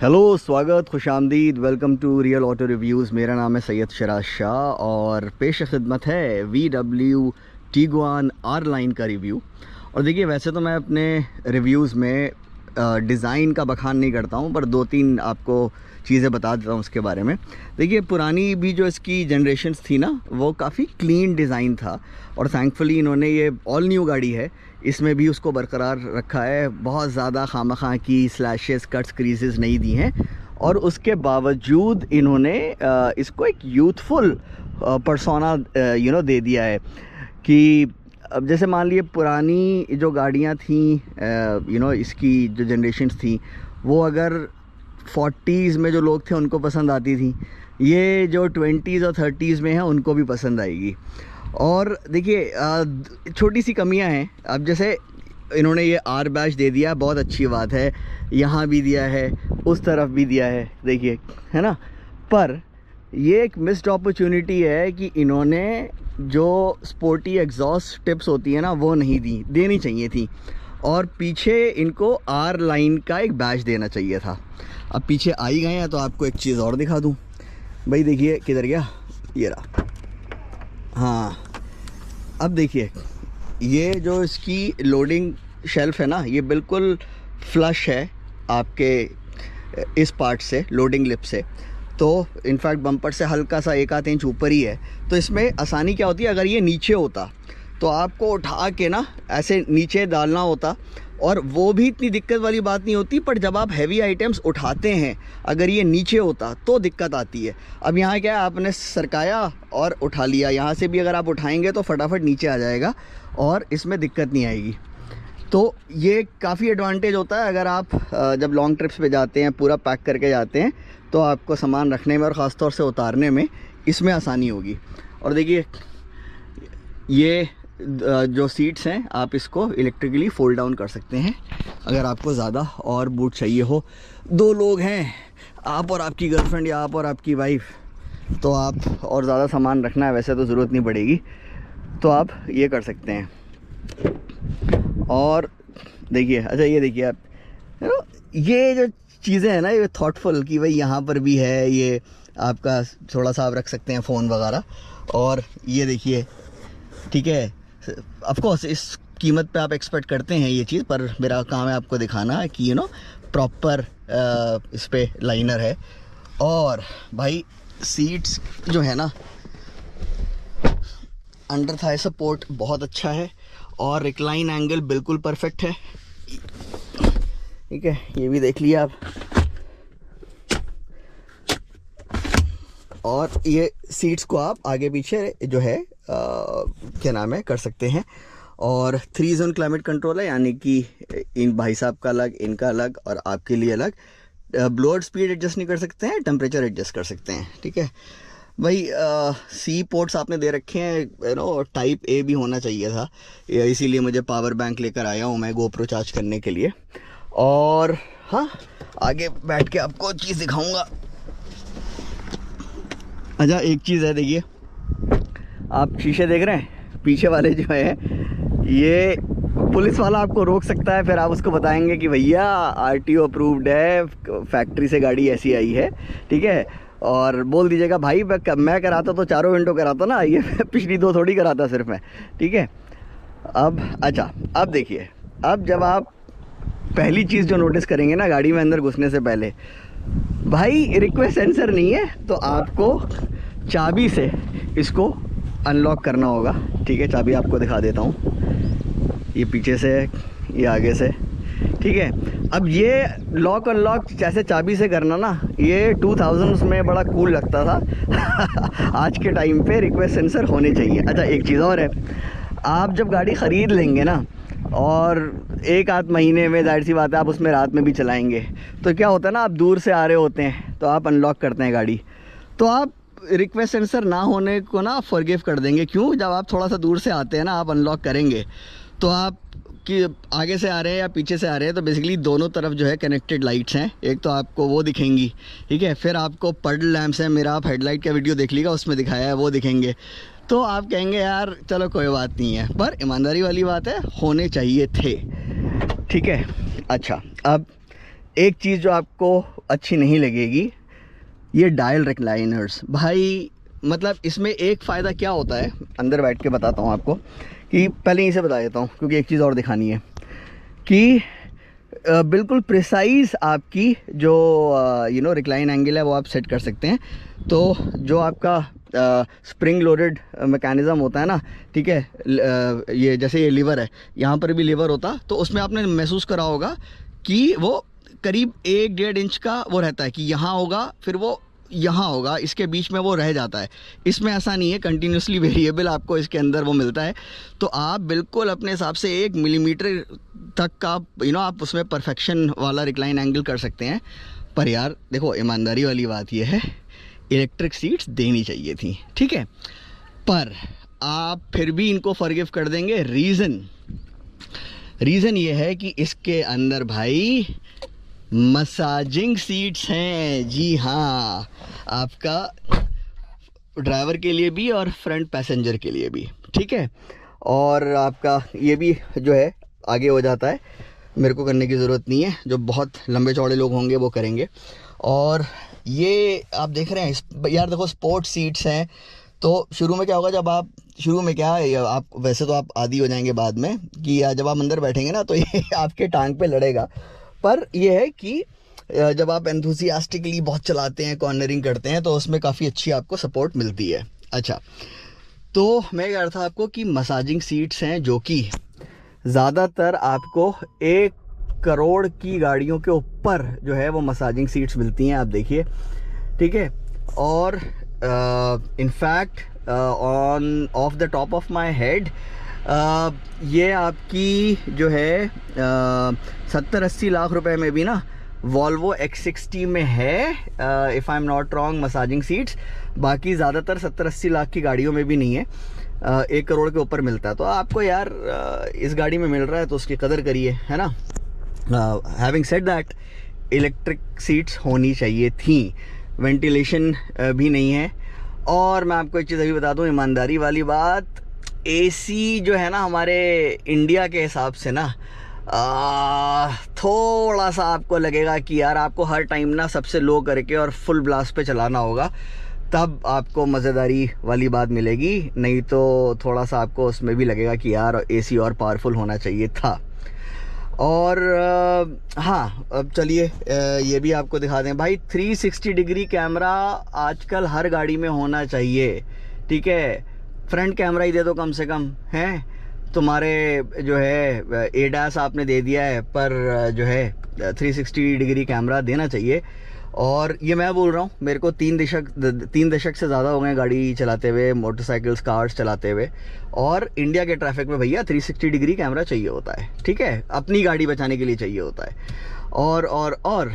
Hello, स्वागत, खुशामदीद, welcome to real auto reviews. मेरा नाम है सैयद शराज शाह और पेश खिदमत है VW टीगुआन आर लाइन का रिव्यू। और देखिए, वैसे तो मैं अपने रिव्यूज़ में डिज़ाइन का बखान नहीं करता हूँ, पर दो तीन आपको चीज़ें बता देता हूँ उसके बारे में। देखिए, पुरानी भी जो इसकी जनरेशन्स थी ना, वो काफ़ी क्लीन डिज़ाइन था और थैंकफुली इन्होंने ये ऑल न्यू गाड़ी है, इसमें भी उसको बरकरार रखा है। बहुत ज़्यादा खामखा की स्लैशेस, कट्स, क्रीजेस नहीं दी हैं और उसके बावजूद इन्होंने इसको एक यूथफुल पर्सोना दे दिया है कि अब जैसे मान लिए पुरानी जो गाड़ियाँ थी इसकी जो जनरेशन्स थी, वो अगर 40s में जो लोग थे उनको पसंद आती थी, ये जो 20s और 30s में हैं उनको भी पसंद आएगी। और देखिए, छोटी सी कमियां हैं। अब जैसे इन्होंने ये आर बैच दे दिया, बहुत अच्छी बात है, यहाँ भी दिया है, उस तरफ भी दिया है, देखिए, है ना। पर ये एक मिस्ड अपॉर्चुनिटी है कि इन्होंने जो स्पोर्टी एग्जॉस्ट टिप्स होती है ना, वो नहीं देनी चाहिए थी और पीछे इनको आर लाइन का एक बैच देना चाहिए था। अब पीछे आ ही गए हैं तो आपको एक चीज़ और दिखा दूँ। भाई देखिए, किधर गया, ये रहा। हाँ, अब देखिए, ये जो इसकी लोडिंग शेल्फ है ना, ये बिल्कुल फ्लश है आपके इस पार्ट से, लोडिंग लिप से। तो इनफैक्ट बम्पर से हल्का सा 1 आध इंच ऊपर ही है। तो इसमें आसानी क्या होती है, अगर ये नीचे होता तो आपको उठा के ना ऐसे नीचे डालना होता और वो भी इतनी दिक्कत वाली बात नहीं होती। पर जब आप हैवी आइटम्स उठाते हैं, अगर ये नीचे होता तो दिक्कत आती है। अब यहाँ क्या है, आपने सरकाया और उठा लिया, यहाँ से भी अगर आप उठाएंगे तो फटाफट नीचे आ जाएगा और इसमें दिक्कत नहीं आएगी। तो ये काफ़ी एडवांटेज होता है अगर आप जब लॉन्ग ट्रिप्स पे जाते हैं, पूरा पैक करके जाते हैं, तो आपको सामान रखने में और ख़ास तौर से उतारने में इसमें आसानी होगी। और देखिए, ये जो सीट्स हैं, आप इसको इलेक्ट्रिकली फोल्ड डाउन कर सकते हैं अगर आपको ज़्यादा और बूट चाहिए हो। 2 लोग हैं, आप और आपकी गर्लफ्रेंड या आप और आपकी वाइफ, तो आप और ज़्यादा सामान रखना है, वैसे तो ज़रूरत नहीं पड़ेगी, तो आप ये कर सकते हैं। और देखिए, अच्छा ये देखिए आप, ये जो चीज़ें हैं ना, ये थॉटफुल कि भाई यहाँ पर भी है, ये आपका थोड़ा सा आप रख सकते हैं फ़ोन वगैरह। और ये देखिए, ठीक है, ऑफ कोर्स इस कीमत पे आप एक्सपेक्ट करते हैं ये चीज़, पर मेरा काम है आपको दिखाना है कि प्रॉपर इस पे लाइनर है। और भाई सीट्स जो है ना, अंडर थाई सपोर्ट बहुत अच्छा है और रिक्लाइन एंगल बिल्कुल परफेक्ट है, ठीक है, ये भी देख लिया आप। और ये सीट्स को आप आगे पीछे जो है क्या नाम है कर सकते हैं। और 3 जोन क्लाइमेट कंट्रोल है, यानी कि इन भाई साहब का अलग, इनका अलग और आपके लिए अलग। ब्लोअर स्पीड एडजस्ट नहीं कर सकते हैं, टेम्परेचर एडजस्ट कर सकते हैं, ठीक है भाई। सी पोर्ट्स आपने दे रखे हैं, टाइप ए भी होना चाहिए था, इसीलिए मुझे पावर बैंक लेकर आया हूँ मैं गोप्रो चार्ज करने के लिए। और हाँ, आगे बैठ के आपको चीज़ दिखाऊंगा। अच्छा, एक चीज़ है, देखिए, आप शीशे देख रहे हैं, पीछे वाले जो है, ये पुलिस वाला आपको रोक सकता है, फिर आप उसको बताएंगे कि भैया RTO अप्रूव्ड है, फैक्ट्री से गाड़ी ऐसी आई है, ठीक है। और बोल दीजिएगा, भाई मैं कराता तो चारों विंडो कराता ना, ये पिछली 2 थोड़ी कराता सिर्फ मैं, ठीक है। अब अच्छा, अब देखिए, अब जब आप पहली चीज़ जो नोटिस करेंगे ना गाड़ी में अंदर घुसने से पहले, भाई रिक्वेस्ट सेंसर नहीं है, तो आपको चाबी से इसको अनलॉक करना होगा, ठीक है। चाबी आपको दिखा देता हूँ, ये पीछे से, ये आगे से, ठीक है। अब ये लॉक अनलॉक जैसे चाबी से करना ना, ये 2000s में बड़ा कूल लगता था आज के टाइम पे रिक्वेस्ट सेंसर होने चाहिए। अच्छा, एक चीज़ और है, आप जब गाड़ी ख़रीद लेंगे ना और 1 आध महीने में, जाहिर सी बात है, आप उसमें रात में भी चलाएंगे, तो क्या होता है ना, आप दूर से आ रहे होते हैं तो आप अनलॉक करते हैं गाड़ी, तो आप रिक्वेस्ट सेंसर ना होने को ना फॉरगिव कर देंगे। क्यों? जब आप थोड़ा सा दूर से आते हैं ना, आप अनलॉक करेंगे तो आप कि आगे से आ रहे हैं या पीछे से आ रहे हैं, तो बेसिकली दोनों तरफ जो है कनेक्टेड लाइट्स हैं, एक तो आपको वो दिखेंगी, ठीक है, फिर आपको पर्डल लैंप्स हैं, मेरा आप हेडलाइट का वीडियो देख लीजिएगा, उसमें दिखाया है, वो दिखेंगे। तो आप कहेंगे यार चलो कोई बात नहीं है, पर ईमानदारी वाली बात है, होने चाहिए थे, ठीक है। अच्छा, अब एक चीज़ जो आपको अच्छी नहीं लगेगी, ये डायल रिक्लाइनर्स भाई। मतलब इसमें एक फ़ायदा क्या होता है, अंदर बैठ के बताता हूँ आपको, कि पहले यहीं से बता देता हूँ क्योंकि एक चीज़ और दिखानी है कि बिल्कुल प्रिसाइज़ आपकी जो रिक्लाइन एंगल है वो आप सेट कर सकते हैं। तो जो आपका स्प्रिंग लोडेड मैकेनिज़्म होता है ना, ठीक है, ये जैसे ये लीवर है, यहाँ पर भी लीवर होता, तो उसमें आपने महसूस करा होगा कि वो करीब 1-1.5 इंच का वो रहता है कि यहाँ होगा फिर वो यहाँ होगा, इसके बीच में वो रह जाता है। इसमें ऐसा नहीं है, कंटिन्यूसली वेरिएबल आपको इसके अंदर वो मिलता है। तो आप बिल्कुल अपने हिसाब से 1 मिलीमीटर तक का आप उसमें परफेक्शन वाला रिक्लाइन एंगल कर सकते हैं। पर यार देखो, ईमानदारी वाली बात ये है, इलेक्ट्रिक सीट्स देनी चाहिए थी, ठीक है, पर आप फिर भी इनको फॉरगिव कर देंगे। रीज़न ये है कि इसके अंदर भाई मसाजिंग सीट्स हैं। जी हाँ, आपका ड्राइवर के लिए भी और फ्रंट पैसेंजर के लिए भी, ठीक है। और आपका ये भी जो है आगे हो जाता है, मेरे को करने की ज़रूरत नहीं है, जो बहुत लंबे चौड़े लोग होंगे वो करेंगे। और ये आप देख रहे हैं यार, देखो स्पोर्ट्स सीट्स हैं। तो शुरू में क्या होगा, जब आप शुरू में क्या है, आप वैसे तो आप आदी हो जाएंगे बाद में कि जब आप अंदर बैठेंगे ना तो ये आपके टांग पे लड़ेगा। पर यह है कि जब आप एंथुसियास्टिकली बहुत चलाते हैं, कॉर्नरिंग करते हैं, तो उसमें काफ़ी अच्छी आपको सपोर्ट मिलती है। अच्छा, तो मैं कह रहा था आपको कि मसाजिंग सीट्स हैं जो कि ज़्यादातर आपको 1 करोड़ की गाड़ियों के ऊपर जो है वो मसाजिंग सीट्स मिलती हैं, आप देखिए, ठीक है। और in fact of the top of my head ये आपकी जो है 70-80 लाख रुपए में भी ना वॉल्वो X60 में है, if I am not wrong, massaging seats. बाकी ज़्यादातर 70-80 लाख की गाड़ियों में भी नहीं है, 1 करोड़ के ऊपर मिलता है। तो आपको यार इस गाड़ी में मिल रहा है तो उसकी कदर करिए, है ना। Having said that, electric seats होनी चाहिए थी, वेंटिलेशन भी नहीं है। और मैं आपको एक चीज़ अभी बता दूं, ईमानदारी वाली बात, एसी जो है ना हमारे इंडिया के हिसाब से ना थोड़ा सा आपको लगेगा कि यार आपको हर टाइम ना सबसे लो करके और फुल ब्लास्ट पे चलाना होगा, तब आपको मज़ेदारी वाली बात मिलेगी। नहीं तो थोड़ा सा आपको उसमें भी लगेगा कि यार एसी और पावरफुल होना चाहिए था। और हाँ, अब चलिए ये भी आपको दिखा दें भाई, 360 डिग्री कैमरा आजकल हर गाड़ी में होना चाहिए, ठीक है। फ्रंट कैमरा ही दे दो कम से कम, हैं तुम्हारे जो है एडास आपने दे दिया है, पर जो है 360 डिग्री कैमरा देना चाहिए। और ये मैं बोल रहा हूँ, मेरे को 3 दशक से ज़्यादा हो गए गाड़ी चलाते हुए, मोटरसाइकिल्स, कार्स चलाते हुए, और इंडिया के ट्रैफिक में भैया 360 डिग्री कैमरा चाहिए होता है, ठीक है, अपनी गाड़ी बचाने के लिए चाहिए होता है। और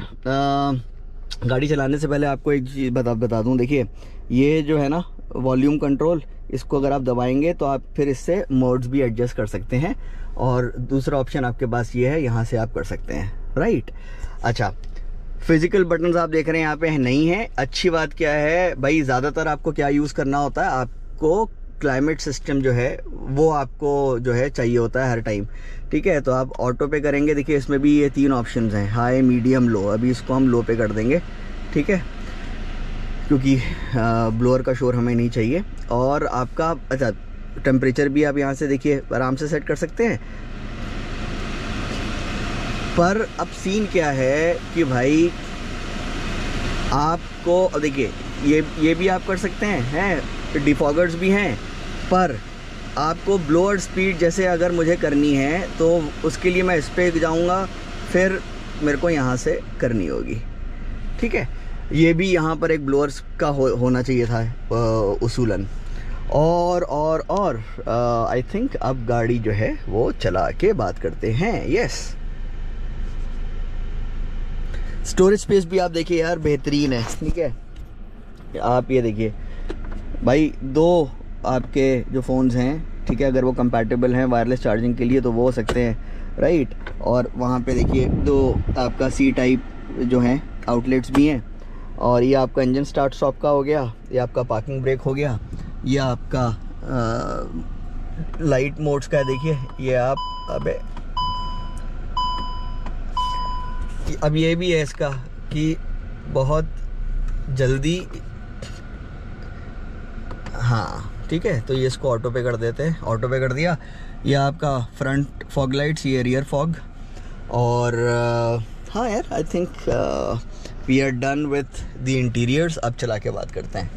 गाड़ी चलाने से पहले आपको एक चीज़ बता दूँ, देखिए ये जो है ना वॉल्यूम कंट्रोल, इसको अगर आप दबाएंगे तो आप फिर इससे मोड्स भी एडजस्ट कर सकते हैं। और दूसरा ऑप्शन आपके पास ये है, यहाँ से आप कर सकते हैं, राइट। अच्छा, फिजिकल बटन्स आप देख रहे हैं यहाँ पे नहीं है। अच्छी बात क्या है भाई, ज़्यादातर आपको क्या यूज़ करना होता है, आपको क्लाइमेट सिस्टम जो है वो आपको जो है चाहिए होता है हर टाइम, ठीक है। तो आप ऑटो पे करेंगे, देखिए इसमें भी ये 3 ऑप्शंस हैं, हाई, मीडियम, लो। अभी इसको हम लो पे कर देंगे, ठीक है, क्योंकि ब्लोअर का शोर हमें नहीं चाहिए। और आपका अच्छा टेम्परेचर भी आप यहाँ से देखिए आराम से सेट कर सकते हैं। पर अब सीन क्या है कि भाई आपको देखिए ये भी आप कर सकते हैं डिफॉगर्स भी हैं, पर आपको ब्लोअर स्पीड जैसे अगर मुझे करनी है तो उसके लिए मैं इस पर जाऊँगा, फिर मेरे को यहाँ से करनी होगी, ठीक है। ये भी यहाँ पर एक ब्लोअर्स का होना चाहिए था उसूलन। और आई थिंक अब गाड़ी जो है वो चला के बात करते हैं। यस, स्टोरेज स्पेस भी आप देखिए यार बेहतरीन है, ठीक है। आप ये देखिए भाई, 2 आपके जो फ़ोन्स हैं, ठीक है, अगर वो कंपैटिबल हैं वायरलेस चार्जिंग के लिए तो वो हो सकते हैं, राइट। और वहाँ पे देखिए 2 आपका C टाइप जो हैं आउटलेट्स भी हैं। और ये आपका इंजन स्टार्ट स्टॉप का हो गया, ये आपका पार्किंग ब्रेक हो गया, ये आपका लाइट मोड्स का है, देखिए ये आप अबे अब ये भी है इसका कि बहुत जल्दी, हाँ ठीक है, तो ये इसको ऑटो पे कर देते हैं। ऑटो पे कर दिया। ये आपका फ्रंट फॉग लाइट्स, ये रियर फॉग। और हाँ यार, I think we are done with the interiors. अब चला के बात करते हैं,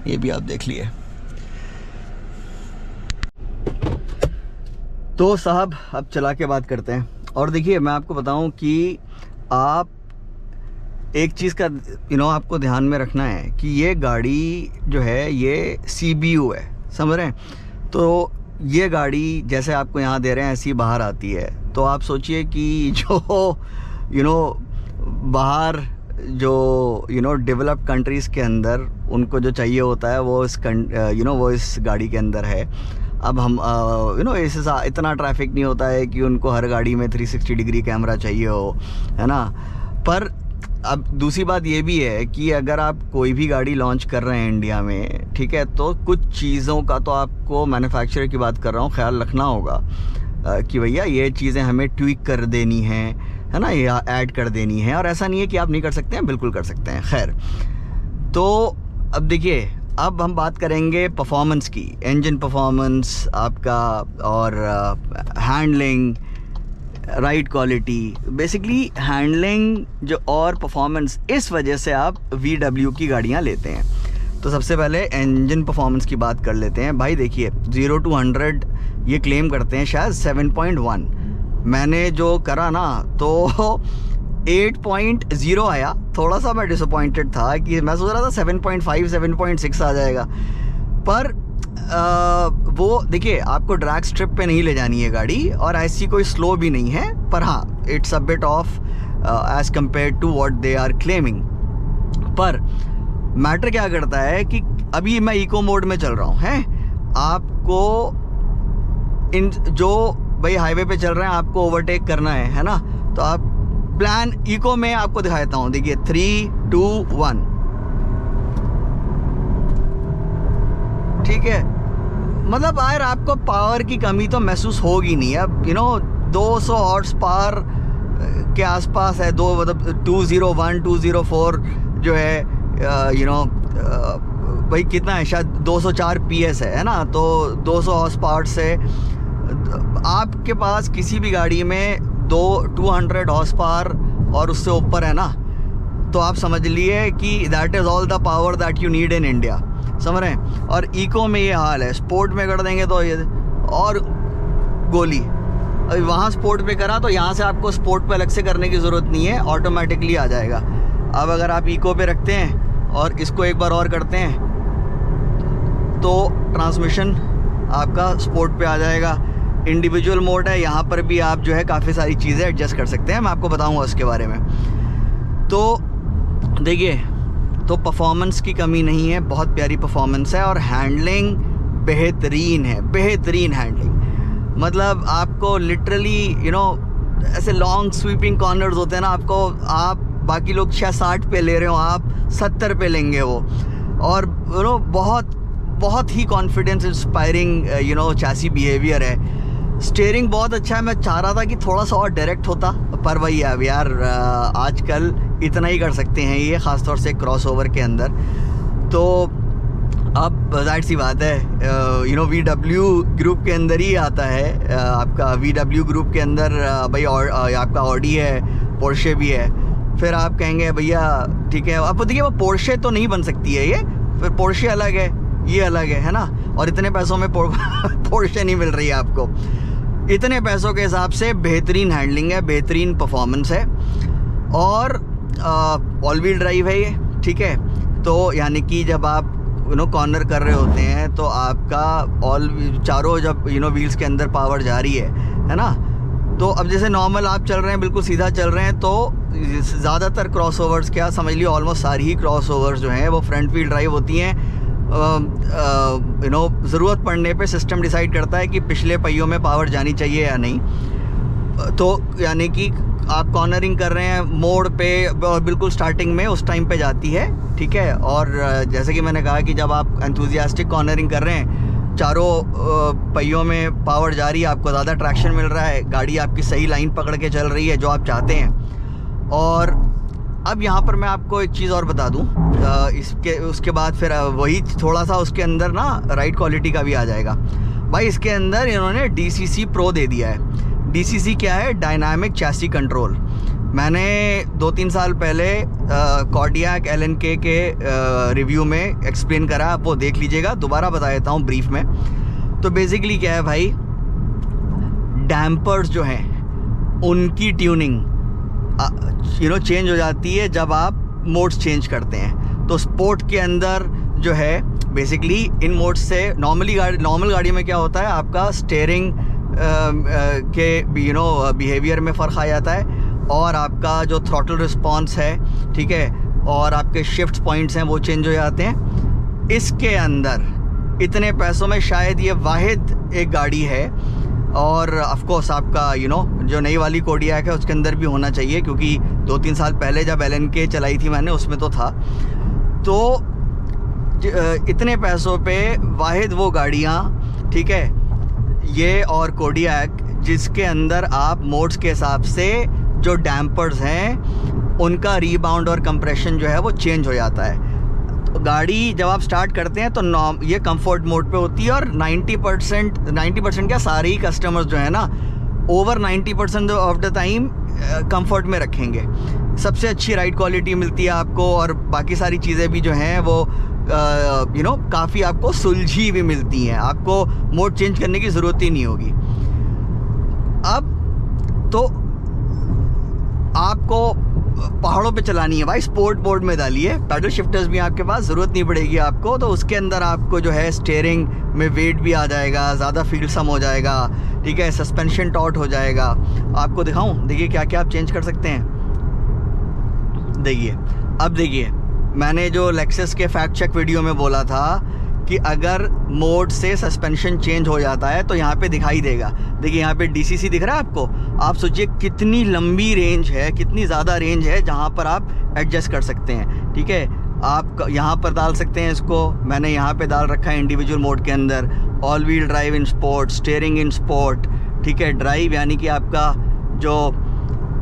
ये भी आप देख लिए। तो साहब अब चला के बात करते हैं। और देखिए मैं आपको बताऊं कि आप एक चीज़ का आपको ध्यान में रखना है कि ये गाड़ी जो है ये CBU है, समझ रहे हैं। तो ये गाड़ी जैसे आपको यहाँ दे रहे हैं ऐसी बाहर आती है। तो आप सोचिए कि जो बाहर जो डेवलप्ड कंट्रीज़ के अंदर उनको जो चाहिए होता है वो वो इस गाड़ी के अंदर है। अब हम इससे इतना ट्रैफिक नहीं होता है कि उनको हर गाड़ी में 360 डिग्री कैमरा चाहिए हो, है ना। पर अब दूसरी बात ये भी है कि अगर आप कोई भी गाड़ी लॉन्च कर रहे हैं इंडिया में, ठीक है, तो कुछ चीज़ों का तो आपको, मैन्युफैक्चरर की बात कर रहा हूँ, ख्याल रखना होगा कि भैया ये चीज़ें हमें ट्विक कर देनी है ना, या ऐड कर देनी है। और ऐसा नहीं है कि आप नहीं कर सकते हैं, बिल्कुल कर सकते हैं। खैर, तो अब देखिए, अब हम बात करेंगे परफॉर्मेंस की, इंजन परफॉर्मेंस आपका, और handling, ride quality, basically handling जो और परफॉर्मेंस, इस वजह से आप VW की गाड़ियां लेते हैं। तो सबसे पहले इंजन परफॉर्मेंस की बात कर लेते हैं। भाई देखिए 0 to 100 ये क्लेम करते हैं शायद 7.1, मैंने जो करा ना तो 8.0 आया। थोड़ा सा मैं डिसअपॉइंटेड था कि मैं सोच रहा था 7.5 7.6 आ जाएगा। पर वो देखिए, आपको ड्रैग स्ट्रिप पे नहीं ले जानी है गाड़ी, और ऐसी कोई स्लो भी नहीं है। पर हाँ, it's a bit of edge compare to what they are claiming. पर मैटर क्या करता है कि अभी मैं इको मोड में चल रहा हूँ, है आपको इन जो भाई हाईवे पे चल रहे हैं आपको ओवरटेक करना है ना। तो आप प्लान इको में आपको दिखा देता हूँ। देखिए 3 2 1, ठीक है। मतलब यार आपको पावर की कमी तो महसूस होगी नहीं। अब 200 हॉर्स पावर के आसपास है, दो मतलब 201 204 जो है, भाई कितना है, शायद 204 PS है ना। तो 200 हॉर्स पावर से आपके पास किसी भी गाड़ी में 200 हॉर्स पावर और उससे ऊपर है ना, तो आप समझ लिए कि that is all the power that you need in India, समझ रहे हैं। और इको में ये हाल है, स्पोर्ट में कर देंगे तो ये और गोली। अभी वहाँ स्पोर्ट पे करा तो यहाँ से आपको स्पोर्ट पे अलग से करने की ज़रूरत नहीं है, ऑटोमेटिकली आ जाएगा। अब अगर आप इको पे रखते हैं और इसको एक बार और करते हैं तो ट्रांसमिशन आपका स्पोर्ट पे आ जाएगा। इंडिविजुअल मोड है, यहाँ पर भी आप जो है काफ़ी सारी चीज़ें एडजस्ट कर सकते हैं, मैं आपको बताऊँगा उसके बारे में। तो देखिए, तो परफॉर्मेंस की कमी नहीं है, बहुत प्यारी परफॉर्मेंस है। और हैंडलिंग बेहतरीन है, बेहतरीन हैंडलिंग। मतलब आपको लिटरली ऐसे लॉन्ग स्वीपिंग कॉर्नर्स होते हैं ना, आपको आप बाकी लोग 60 पे ले रहे हो, आप 70 पे लेंगे वो। और बहुत ही कॉन्फिडेंस इंस्पायरिंग चैसी बिहेवियर है। स्टीयरिंग बहुत अच्छा है। मैं चाह रहा था कि थोड़ा सा और डायरेक्ट होता, पर वही अब यार आजकल इतना ही कर सकते हैं ये, ख़ासतौर से क्रॉसओवर के अंदर। तो अब जाहिर सी बात है VW ग्रुप के अंदर ही आता है आपका। VW ग्रुप के अंदर भाई आपका ऑडी है, पोर्शे भी है। फिर आप कहेंगे भैया ठीक है, अब देखिए वो पोर्शे तो नहीं बन सकती है ये, फिर पोर्शे अलग है, ये अलग है ना। और इतने पैसों में पोर्शे नहीं मिल रही है आपको। इतने पैसों के हिसाब से बेहतरीन हैंडलिंग है, बेहतरीन परफॉर्मेंस है, और ऑल व्हील ड्राइव है ये, ठीक है। तो यानी कि जब आप कॉर्नर कर रहे होते हैं तो आपका चारों जब व्हील्स के अंदर पावर जा रही है ना। तो अब जैसे नॉर्मल आप चल रहे हैं, बिल्कुल सीधा चल रहे हैं, तो ज़्यादातर क्रॉसओवर्स, क्या समझ लियो ऑलमोस्ट सारी ही क्रॉसओवर्स जो हैं वो फ्रंट व्हील ड्राइव होती हैं। ज़रूरत पड़ने पे सिस्टम डिसाइड करता है कि पिछले पहियों में पावर जानी चाहिए या नहीं। तो यानी कि आप कॉर्नरिंग कर रहे हैं मोड़ पे, बिल्कुल स्टार्टिंग में उस टाइम पे जाती है, ठीक है। और जैसे कि मैंने कहा कि जब आप एंथुजियास्टिक कॉर्नरिंग कर रहे हैं, चारों पहियों में पावर जा रही है, आपको ज़्यादा ट्रैक्शन मिल रहा है, गाड़ी आपकी सही लाइन पकड़ के चल रही है जो आप चाहते हैं, और अब यहाँ पर मैं आपको एक चीज़ और बता दूँ, उसके बाद फिर वही थोड़ा सा उसके अंदर ना राइड क्वालिटी का भी आ जाएगा। भाई इसके अंदर इन्होंने DCC Pro दे दिया है। DCC क्या है? Dynamic chassis control. मैंने 2-3 साल पहले कॉर्डियक LNK के रिव्यू में एक्सप्लेन करा, आप वो देख लीजिएगा। दोबारा बता देता हूँ ब्रीफ में। तो बेसिकली क्या है भाई, डैम्पर्स जो हैं उनकी ट्यूनिंग चेंज हो जाती है जब आप मोड्स चेंज करते हैं। तो स्पोर्ट के अंदर जो है बेसिकली इन मोड्स से नॉर्मल गाड़ी में क्या होता है, आपका स्टीयरिंग के बिहेवियर में फ़र्क आ जाता है, और आपका जो थ्रॉटल रिस्पॉन्स है, ठीक है, और आपके शिफ्ट पॉइंट्स हैं वो चेंज हो जाते हैं। इसके अंदर इतने पैसों में शायद ये वाहिद एक गाड़ी है, और ऑफ कोर्स आपका जो नई वाली कोडियक है उसके अंदर भी होना चाहिए, क्योंकि 2-3 साल पहले जब LNK चलाई थी मैंने उसमें तो था। तो इतने पैसों पे वाहिद वो गाड़ियाँ, ठीक है, ये और कोडियक, जिसके अंदर आप मोड्स के हिसाब से जो डैम्पर्स हैं उनका रीबाउंड और कंप्रेशन जो है वो चेंज हो जाता है। तो गाड़ी जब आप स्टार्ट करते हैं तो ये कंफर्ट मोड पे होती है, और 90% क्या, सारे ही कस्टमर्स जो है ना over 90% of the time comfort में रखेंगे। सबसे अच्छी राइड क्वालिटी मिलती है आपको, और बाकी सारी चीज़ें भी जो हैं वो काफ़ी आपको सुलझी भी मिलती हैं। आपको मोड चेंज करने की ज़रूरत ही नहीं होगी। अब तो आपको पहाड़ों पे चलानी है भाई, स्पोर्ट मोड में डालिए, पैडल शिफ्टर्स भी आपके पास, ज़रूरत नहीं पड़ेगी आपको। तो उसके अंदर आपको जो है स्टीयरिंग में वेट भी आ जाएगा, ज़्यादा फील सम हो जाएगा, ठीक है, सस्पेंशन टॉट हो जाएगा। आपको दिखाऊं, देखिए क्या क्या आप चेंज कर सकते हैं। देखिए, अब देखिए, मैंने जो लेक्सस के फैक्ट चेक वीडियो में बोला था कि अगर मोड से सस्पेंशन चेंज हो जाता है तो यहाँ पे दिखाई देगा। देखिए यहाँ पे DCC दिख रहा है आपको। आप सोचिए कितनी लंबी रेंज है, कितनी ज़्यादा रेंज है जहाँ पर आप एडजस्ट कर सकते हैं, ठीक है। आप यहाँ पर डाल सकते हैं इसको, मैंने यहाँ पे डाल रखा है इंडिविजुअल मोड के अंदर, all wheel drive in sport, steering in sport, ठीक है, ड्राइव यानी कि आपका जो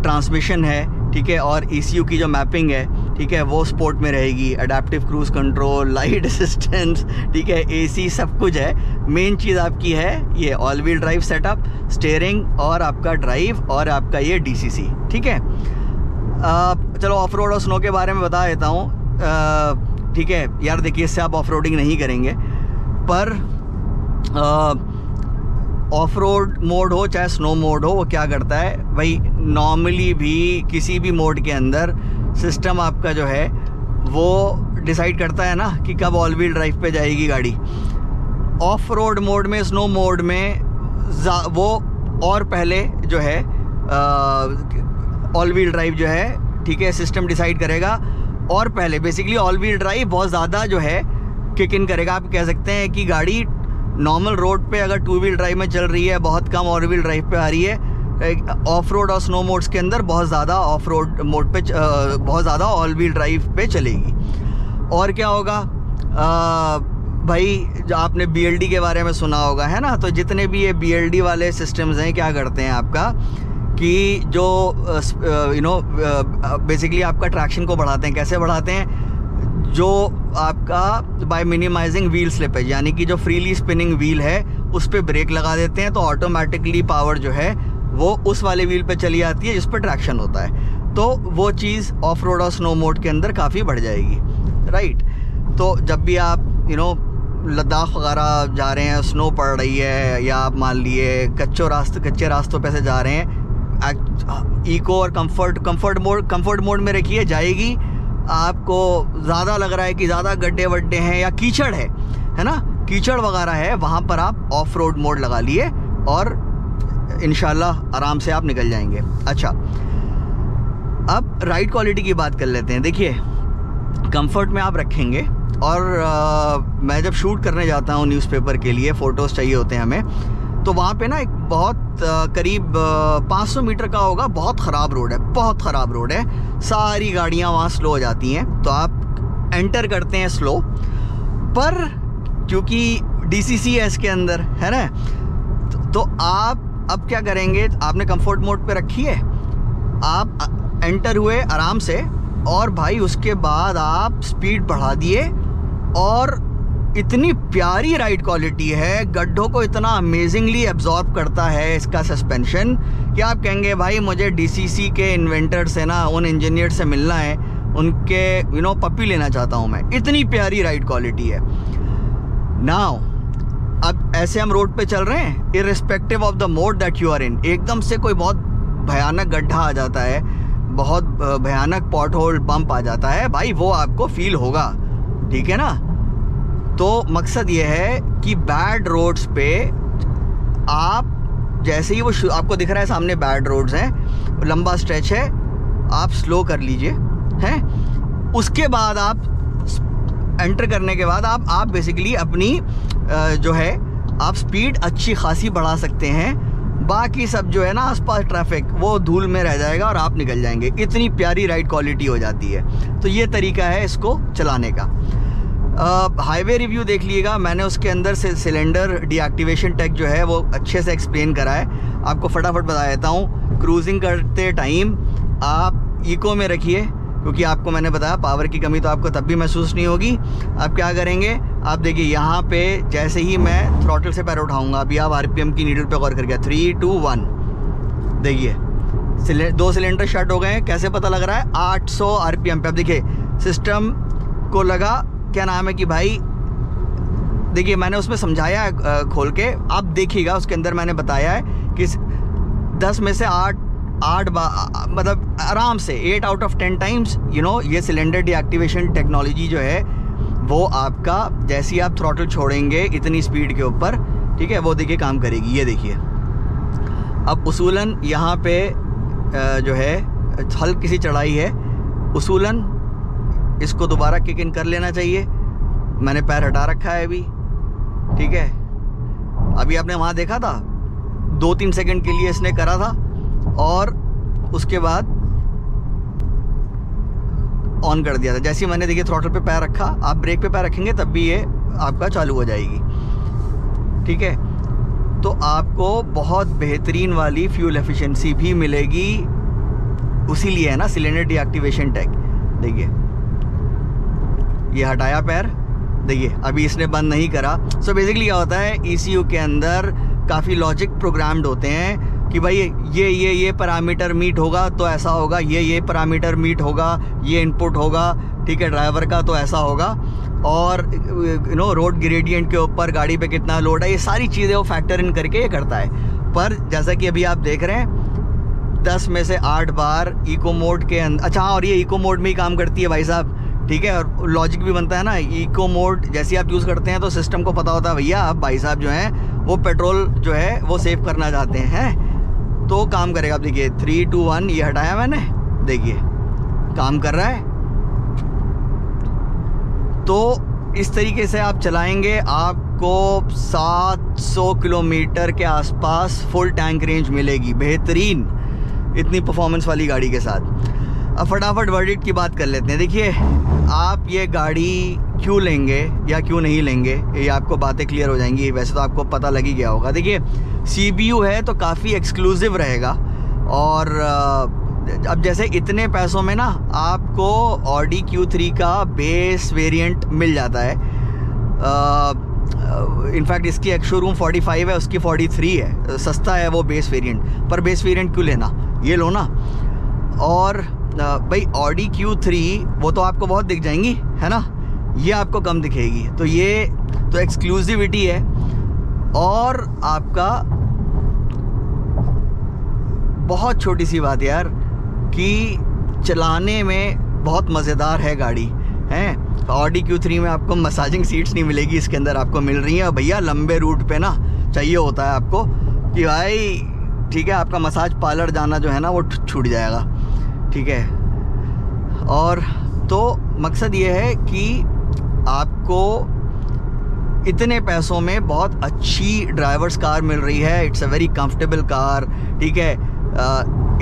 ट्रांसमिशन है, ठीक है, और ECU की जो मैपिंग है, ठीक है, वो स्पोर्ट में रहेगी। Adaptive cruise control, light assistance, ठीक है, AC सब कुछ है। मेन चीज़ आपकी है ये all wheel drive setup, steering और आपका ड्राइव और आपका ये DCC, ठीक है। चलो ऑफ रोड और स्नो के बारे में बता देता हूँ, ठीक है यार। देखिए इससे आप ऑफ रोडिंग नहीं करेंगे, पर ऑफ रोड मोड हो चाहे स्नो मोड हो, वो क्या करता है भाई, नॉर्मली भी किसी भी मोड के अंदर सिस्टम आपका जो है वो डिसाइड करता है ना कि कब ऑल व्हील ड्राइव पे जाएगी गाड़ी। ऑफ रोड मोड में, स्नो मोड में वो और पहले जो है ऑल व्हील ड्राइव जो है, ठीक है, सिस्टम डिसाइड करेगा, और पहले बेसिकली ऑल व्हील ड्राइव बहुत ज़्यादा जो है किक इन करेगा। आप कह सकते हैं कि गाड़ी नॉर्मल रोड पे अगर 2 व्हील ड्राइव में चल रही है, बहुत कम ऑल व्हील ड्राइव पे आ रही है, ऑफ रोड और स्नो मोड्स के अंदर बहुत ज़्यादा ऑफ रोड मोड पे बहुत ज़्यादा ऑल व्हील ड्राइव पे चलेगी। और क्या होगा भाई, जो आपने BLD के बारे में सुना होगा, है ना। तो जितने भी ये BLD वाले सिस्टम्स हैं, क्या करते हैं आपका कि जो बेसिकली आपका ट्रैक्शन को बढ़ाते हैं। कैसे बढ़ाते हैं? जो आपका बाय मिनिमाइजिंग व्हील स्लिपेज, यानी कि जो फ्रीली स्पिनिंग व्हील है उस पर ब्रेक लगा देते हैं, तो ऑटोमेटिकली पावर जो है वो उस वाले व्हील पे चली आती है जिस पर ट्रैक्शन होता है। तो वो चीज़ ऑफ रोड और स्नो मोड के अंदर काफ़ी बढ़ जाएगी, राइट। तो जब भी आप लद्दाख वगैरह जा रहे हैं, स्नो पड़ रही है, या आप मान लिए कच्चे रास्तों पे से जा रहे हैं, इको और कंफर्ट मोड में रखिए, जाएगी। आपको ज़्यादा लग रहा है कि ज़्यादा गड्ढे वड्ढे हैं या कीचड़ है ना, कीचड़ वगैरह है, वहाँ पर आप ऑफ रोड मोड लगा लिए और इंशाल्लाह आराम से आप निकल जाएंगे। अच्छा, अब राइड क्वालिटी की बात कर लेते हैं। देखिए कंफर्ट में आप रखेंगे, और मैं जब शूट करने जाता हूँ न्यूज़पेपर के लिए, फ़ोटोज़ चाहिए होते हैं हमें, तो वहाँ पे ना एक बहुत करीब 500 मीटर का होगा, बहुत ख़राब रोड है, सारी गाड़ियाँ वहाँ स्लो हो जाती हैं। तो आप एंटर करते हैं स्लो, पर क्योंकि DCC है इसके अंदर, है ना, तो आप अब क्या करेंगे, आपने कंफर्ट मोड पे रखी है, आप एंटर हुए आराम से, और भाई उसके बाद आप स्पीड बढ़ा दिए, और इतनी प्यारी राइड क्वालिटी है, गड्ढों को इतना अमेजिंगली एब्जॉर्ब करता है इसका सस्पेंशन कि आप कहेंगे भाई मुझे डीसीसी के इन्वेंटर से ना, उन इंजीनियर से मिलना है, उनके पप्पी लेना चाहता हूँ मैं, इतनी प्यारी राइड क्वालिटी है। नाउ अब ऐसे हम रोड पे चल रहे हैं, irrespective of the mode that you are in, एकदम से कोई बहुत भयानक गड्ढा आ जाता है, बहुत भयानक पॉट होल बम्प आ जाता है, भाई वो आपको फील होगा, ठीक है ना। तो मकसद ये है कि बैड रोड्स पे आप जैसे ही वो आपको दिख रहा है सामने बैड रोड्स हैं, लंबा स्ट्रेच है, आप स्लो कर लीजिए, हैं। उसके बाद आप एंटर करने के बाद आप बेसिकली अपनी जो है आप स्पीड अच्छी खासी बढ़ा सकते हैं। बाकी सब जो है ना आसपास ट्रैफिक वो धूल में रह जाएगा और आप निकल जाएंगे, इतनी प्यारी राइड क्वालिटी हो जाती है। तो ये तरीका है इसको चलाने का। हाईवे रिव्यू देख लीजिएगा, मैंने उसके अंदर से सिलेंडर डीएक्टिवेशन टेक जो है वो अच्छे से एक्सप्लेन करा है। आपको फटाफट बता देता हूँ। क्रूजिंग करते टाइम आप इको में रखिए, क्योंकि आपको मैंने बताया पावर की कमी तो आपको तब भी महसूस नहीं होगी। आप क्या करेंगे, आप देखिए यहाँ पे जैसे ही मैं थ्रॉटल से पैर उठाऊंगा, अभी आप आरपीएम की नीडल पे गौर करके 3 2 1 देखिए 2 सिलेंडर शट हो गए हैं। कैसे पता लग रहा है? 800 आरपीएम पे। अब देखिए सिस्टम को लगा क्या नाम है कि भाई देखिए मैंने उसमें समझाया खोल के, आप देखिएगा उसके अंदर मैंने बताया है कि 10 में से 8 मतलब आराम से 8 आउट ऑफ 10 टाइम्स ये सिलेंडर डीएक्टिवेशन टेक्नोलॉजी जो है वो आपका जैसे ही आप थ्रॉटल छोड़ेंगे इतनी स्पीड के ऊपर, ठीक है, वो देखिए काम करेगी। ये देखिए अब उसूलन यहाँ पे जो है हल्की सी चढ़ाई है, उसूलन इसको दोबारा किक इन कर लेना चाहिए। मैंने पैर हटा रखा है अभी, ठीक है। अभी आपने वहाँ देखा था 2-3 सेकंड के लिए इसने करा था और उसके बाद ऑन कर दिया था। जैसे ही मैंने देखिए थ्रॉटल पे पैर रखा, आप ब्रेक पे पैर रखेंगे तब भी ये आपका चालू हो जाएगी, ठीक है। तो आपको बहुत बेहतरीन वाली फ्यूल एफिशिएंसी भी मिलेगी, उसी लिए है ना सिलेंडर डीएक्टिवेशन टेक। देखिए ये हटाया पैर, देखिए अभी इसने बंद नहीं करा। सो बेसिकली क्या होता है, ECU के अंदर काफ़ी लॉजिक प्रोग्राम्ड होते हैं कि भाई ये पैरामीटर मीट होगा तो ऐसा होगा, ये पैरामीटर मीट होगा, ये इनपुट होगा, ठीक है, ड्राइवर का तो ऐसा होगा, और रोड ग्रेडियंट के ऊपर गाड़ी पे कितना लोड है, ये सारी चीज़ें वो फैक्टर इन करके ये करता है। पर जैसा कि अभी आप देख रहे हैं 10 में से 8 बार इको मोड के अंदर, अच्छा हाँ, और ये इको मोड में ही काम करती है भाई साहब, ठीक है। और लॉजिक भी बनता है ना, इको मोड जैसे आप यूज़ करते हैं तो सिस्टम को पता होता है भैया आप भाई साहब जो हैं वो पेट्रोल जो है वो सेव करना चाहते हैं, तो काम करेगा। आप देखिए 3 2 1 ये हटाया मैंने, देखिए काम कर रहा है। तो इस तरीके से आप चलाएंगे, आपको 700 किलोमीटर के आसपास फुल टैंक रेंज मिलेगी, बेहतरीन इतनी परफॉर्मेंस वाली गाड़ी के साथ। अब फटाफट वर्डिक्ट की बात कर लेते हैं। देखिए आप ये गाड़ी क्यों लेंगे या क्यों नहीं लेंगे, ये आपको बातें क्लियर हो जाएंगी। वैसे तो आपको पता लग ही गया होगा। देखिए CBU है तो काफ़ी एक्सक्लूसिव रहेगा, और अब जैसे इतने पैसों में ना आपको Audi Q3 का बेस वेरिएंट मिल जाता है। इनफैक्ट इसकी एक शोरूम 45 है, उसकी 43 है, सस्ता है वो बेस वेरिएंट। पर बेस वेरिएंट क्यों लेना, ये लो ना। और भाई Audi Q3 वो तो आपको बहुत दिख जाएंगी, है ना, ये आपको कम दिखेगी। तो ये तो एक्सक्लूसिविटी है, और आपका बहुत छोटी सी बात यार कि चलाने में बहुत मज़ेदार है गाड़ी, है। Audi Q3 में आपको मसाजिंग सीट्स नहीं मिलेगी, इसके अंदर आपको मिल रही है। भैया लंबे रूट पे ना चाहिए होता है आपको कि भाई ठीक है आपका मसाज पार्लर जाना जो है ना वो छूट जाएगा, ठीक है। और तो मकसद ये है कि आपको इतने पैसों में बहुत अच्छी ड्राइवर्स कार मिल रही है। It's a very comfortable car, ठीक है।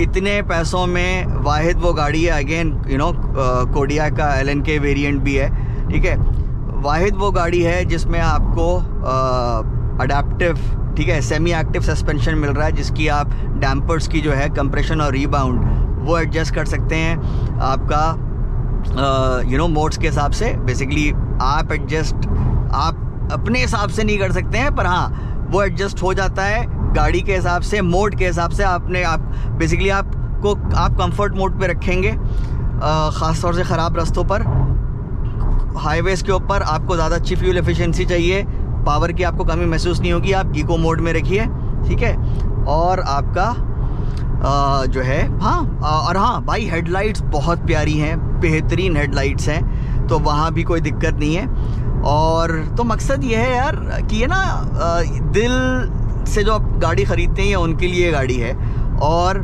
इतने पैसों में वाहिद वो गाड़ी है, अगेन कोडिया का LNK वेरिएंट भी है, ठीक है। वाहिद वो गाड़ी है जिसमें आपको अडेप्टिव, ठीक है, सेमी एक्टिव सस्पेंशन मिल रहा है, जिसकी आप डैम्पर्स की जो है कंप्रेशन और रीबाउंड वो एडजस्ट कर सकते हैं आपका मोड्स के हिसाब से। बेसिकली आप एडजस्ट आप अपने हिसाब से नहीं कर सकते हैं, पर हाँ वो एडजस्ट हो जाता है गाड़ी के हिसाब से, मोड के हिसाब से। आप बेसिकली आप कंफर्ट मोड पे रखेंगे, ख़ास तौर से ख़राब रास्तों पर, हाईवेज़ के ऊपर आपको ज़्यादा अच्छी फ्यूल एफिशिएंसी चाहिए, पावर की आपको कमी महसूस नहीं होगी, आप इको मोड में रखिए, ठीक है। और आपका जो है और हाँ भाई, हेडलाइट्स बहुत प्यारी हैं, बेहतरीन हेडलाइट्स हैं, तो वहाँ भी कोई दिक्कत नहीं है। और तो मकसद ये है यार कि ये ना दिल से जो आप गाड़ी ख़रीदते हैं, ये उनके लिए गाड़ी है। और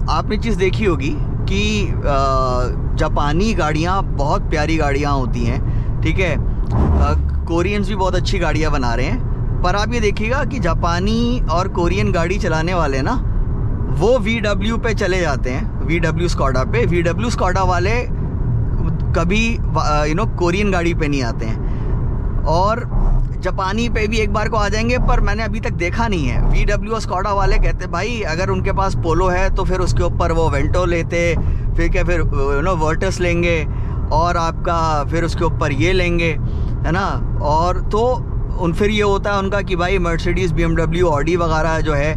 आपने चीज़ देखी होगी कि जापानी गाड़ियाँ बहुत प्यारी गाड़ियाँ होती हैं, ठीक है। कोरियंस भी बहुत अच्छी गाड़ियाँ बना रहे हैं, पर आप ये देखिएगा कि जापानी और कोरियन गाड़ी चलाने वाले ना वो VW पे चले जाते हैं, VW स्कॉडा पे। VW स्कॉडा वाले कभी कोरियन गाड़ी पे नहीं आते हैं, और जापानी पे भी एक बार को आ जाएंगे, पर मैंने अभी तक देखा नहीं है। VW स्कॉडा वाले कहते भाई अगर उनके पास पोलो है तो फिर उसके ऊपर वो वेंटो लेते, फिर वर्टस लेंगे, और आपका फिर उसके ऊपर ये लेंगे, है ना। और तो फिर ये होता है उनका कि भाई मर्सिडीज़, BMW, ऑडी वगैरह जो है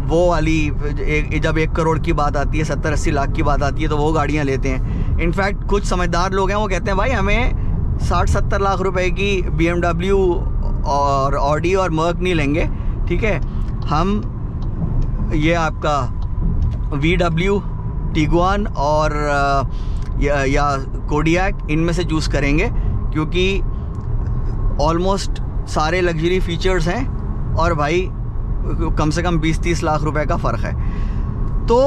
वो वाली जब 1 करोड़ की बात आती है, 70-80 लाख की बात आती है, तो वो गाड़ियाँ लेते हैं। इनफैक्ट कुछ समझदार लोग हैं, वो कहते हैं भाई हमें 60-70 लाख रुपए की BMW और ऑडी और मर्क नहीं लेंगे, ठीक है, हम ये आपका VW, टिगुआन और या कोडियाक, इनमें से चूज़ करेंगे, क्योंकि ऑलमोस्ट सारे लग्जरी फीचर्स हैं, और भाई कम से कम 20-30 लाख रुपए का फ़र्क है। तो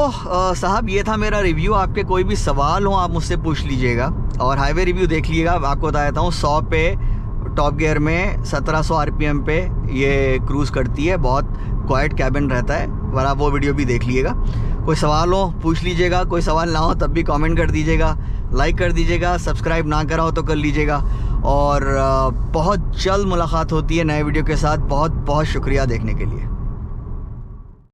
साहब ये था मेरा रिव्यू। आपके कोई भी सवाल हो आप मुझसे पूछ लीजिएगा, और हाईवे रिव्यू देख लीजिएगा। आपको बताता हूँ 100 पे टॉप गियर में 1700 RPM पे ये क्रूज़ करती है, बहुत क्वाइट कैबिन रहता है, और आप वो वीडियो भी देख लीजिएगा। कोई सवाल हो पूछ लीजिएगा, कोई सवाल ना हो तब भी कमेंट कर दीजिएगा, लाइक कर दीजिएगा, सब्सक्राइब ना करा हो तो कर लीजिएगा। और बहुत जल्द मुलाकात होती है नए वीडियो के साथ। बहुत बहुत शुक्रिया देखने के लिए।